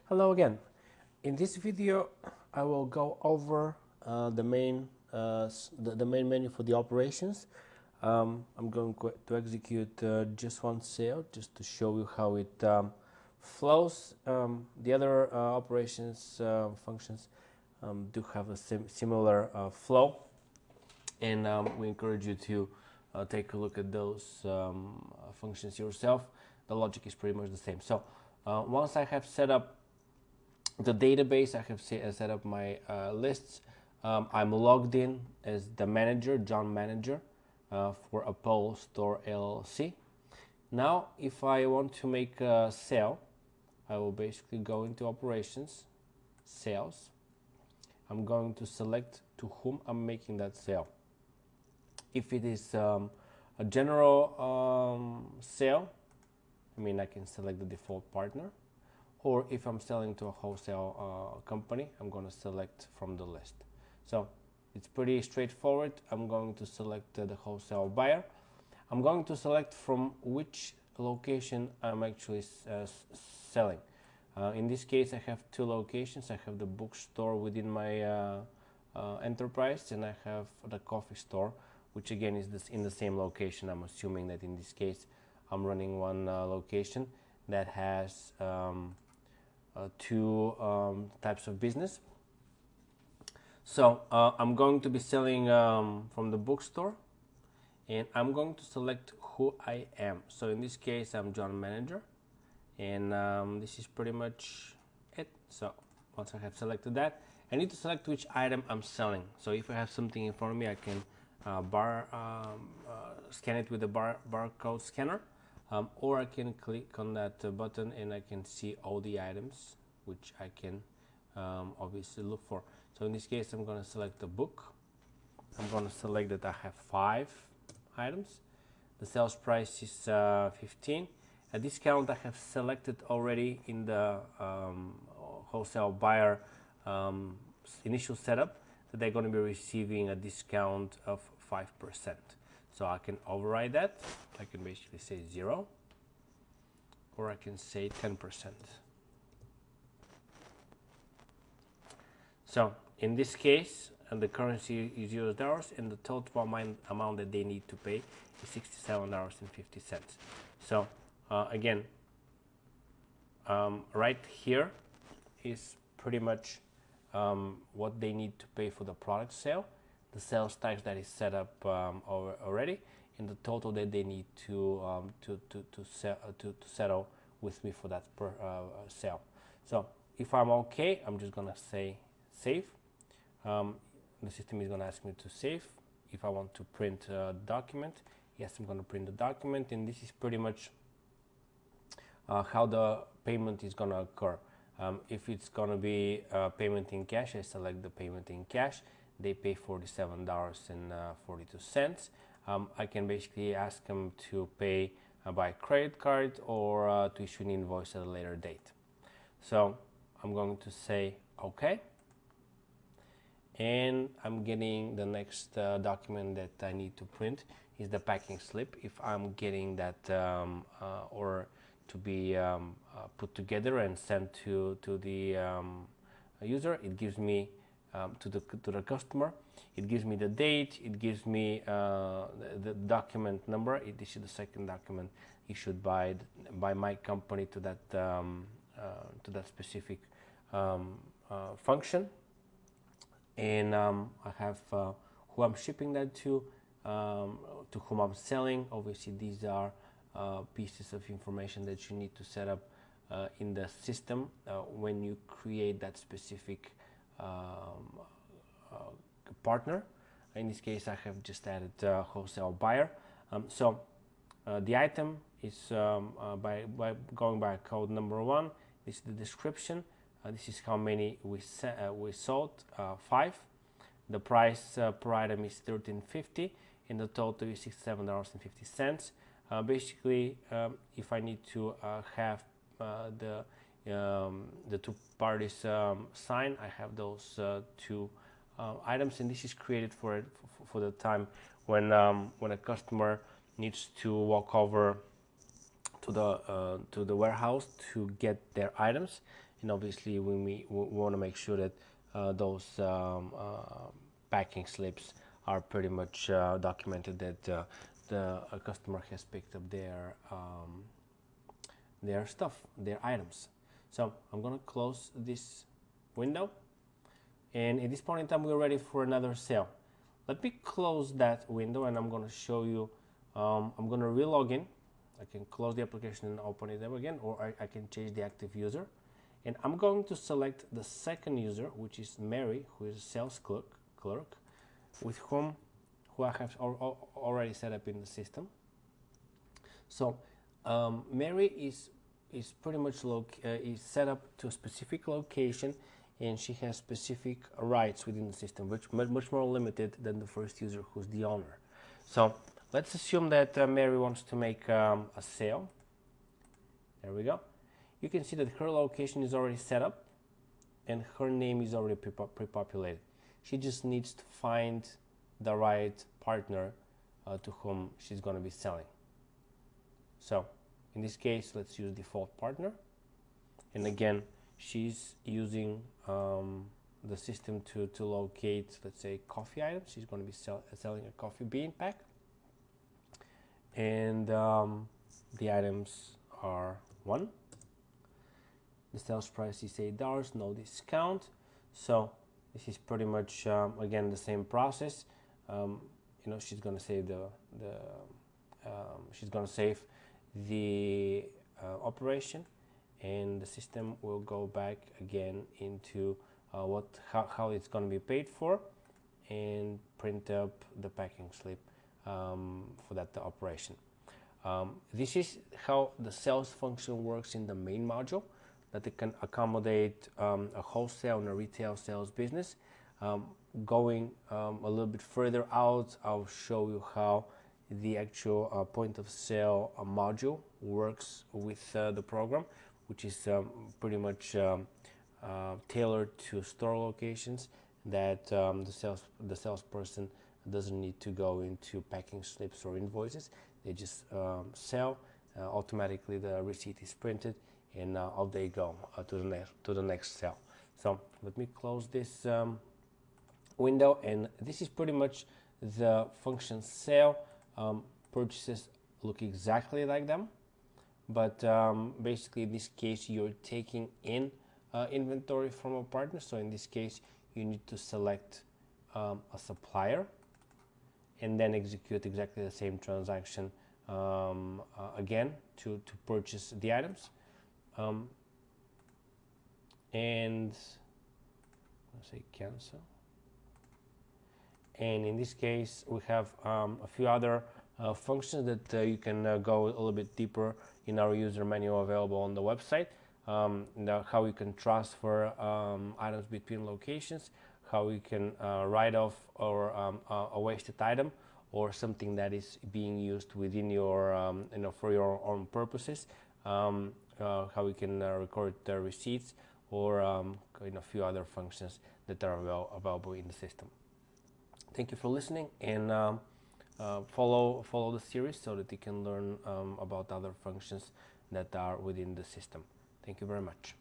Hello again. In this video, I will go over the main menu for the operations. I'm going to execute just one sale, just to show you how it flows. The other operations functions do have a similar flow, and we encourage you to take a look at those functions yourself. The logic is pretty much the same. So once I have set up the database, I have set up my lists. I'm logged in as the manager, John Manager, for Apollo Store LLC. Now, if I want to make a sale, I will basically go into operations, sales. I'm going to select to whom I'm making that sale. If it is a general sale, I can select the default partner. Or if I'm selling to a wholesale company, I'm going to select from the list. So it's pretty straightforward. I'm going to select the wholesale buyer. I'm going to select from which location I'm actually selling. In this case, I have two locations. I have the bookstore within my enterprise, and I have the coffee store, which again is in the same location. I'm assuming that in this case, I'm running one location that has two types of business. So I'm going to be selling from the bookstore, and I'm going to select who I am. So in this case, I'm John Manager, and this is pretty much it. So once I have selected that, I need to select which item I'm selling. So if I have something in front of me, I can scan it with the barcode scanner. Or I can click on that button and I can see all the items which I can obviously look for. So in this case, I'm going to select the book. I'm going to select that I have 5 items. The sales price is 15. A discount I have selected already in the wholesale buyer initial setup, that they're going to be receiving a discount of 5%. So I can override that. I can basically say 0, or I can say 10%. So in this case, the currency is $, and the total amount that they need to pay is $67.50. So again, right here is pretty much what they need to pay for the product sale, the sales tax that is set up already, and the total that they need to settle with me for that sale. So if I'm okay, I'm just gonna say save. The system is gonna ask me to save. If I want to print a document, yes, I'm gonna print the document, and this is pretty much how the payment is gonna occur. If it's gonna be payment in cash, I select the payment in cash. They pay $47.42. I can basically ask them to pay by credit card or to issue an invoice at a later date. So I'm going to say OK, and I'm getting the next document that I need to print is the packing slip. If I'm getting that or to be put together and sent to the user, it gives me to the customer, it gives me the date, it gives me the document number. This is the second document issued by my company to that specific function, and I have who I'm shipping that to whom I'm selling. Obviously, these are pieces of information that you need to set up in the system when you create that specific partner. In this case, I have just added wholesale buyer. So the item is by going by code number 1. This is the description. This is how many we sold, 5. The price per item is $13.50, and the total is $67.50. Basically, if I need to have the two parties sign, I have those two items, and this is created for the time when a customer needs to walk over to the warehouse to get their items, and obviously we want to make sure that those packing slips are pretty much documented, that the customer has picked up their stuff, their items. So I'm going to close this window, and at this point in time we're ready for another sale. Let me close that window, and I'm going to show you. I'm going to re-log in. I can close the application and open it up again, or I can change the active user. And I'm going to select the second user, which is Mary, who is a sales clerk, with who I have already set up in the system. So Mary is pretty much is set up to a specific location, and she has specific rights within the system, which much more limited than the first user, who's the owner. So let's assume that Mary wants to make a sale. There we go. You can see that her location is already set up and her name is already pre-populated. She just needs to find the right partner to whom she's going to be selling. So in this case, let's use default partner. And again, she's using the system to locate, let's say, coffee items. She's going to be selling a coffee bean pack. And the items are 1. The sales price is $8, no discount. So this is pretty much again the same process. She's going to save the operation, and the system will go back again into how it's going to be paid for, and print up the packing slip for that operation. This is how the sales function works in the main module, that it can accommodate a wholesale and a retail sales business. Going a little bit further out, I'll show you how the actual point of sale module works with the program, which is pretty much tailored to store locations, that the salesperson doesn't need to go into packing slips or invoices. They just sell, automatically the receipt is printed, and off they go to the next sale. So let me close this window, and this is pretty much the function sale. Purchases look exactly like them, but basically in this case you're taking in inventory from a partner. So in this case you need to select a supplier and then execute exactly the same transaction again to purchase the items. And let's say cancel. And in this case we have a few other functions that you can go a little bit deeper in our user manual available on the website. How you can transfer items between locations, how you can write off or a wasted item or something that is being used within your for your own purposes, how we can record the receipts, or a few other functions that are available in the system. Thank you for listening, and follow the series so that you can learn about other functions that are within the system. Thank you very much.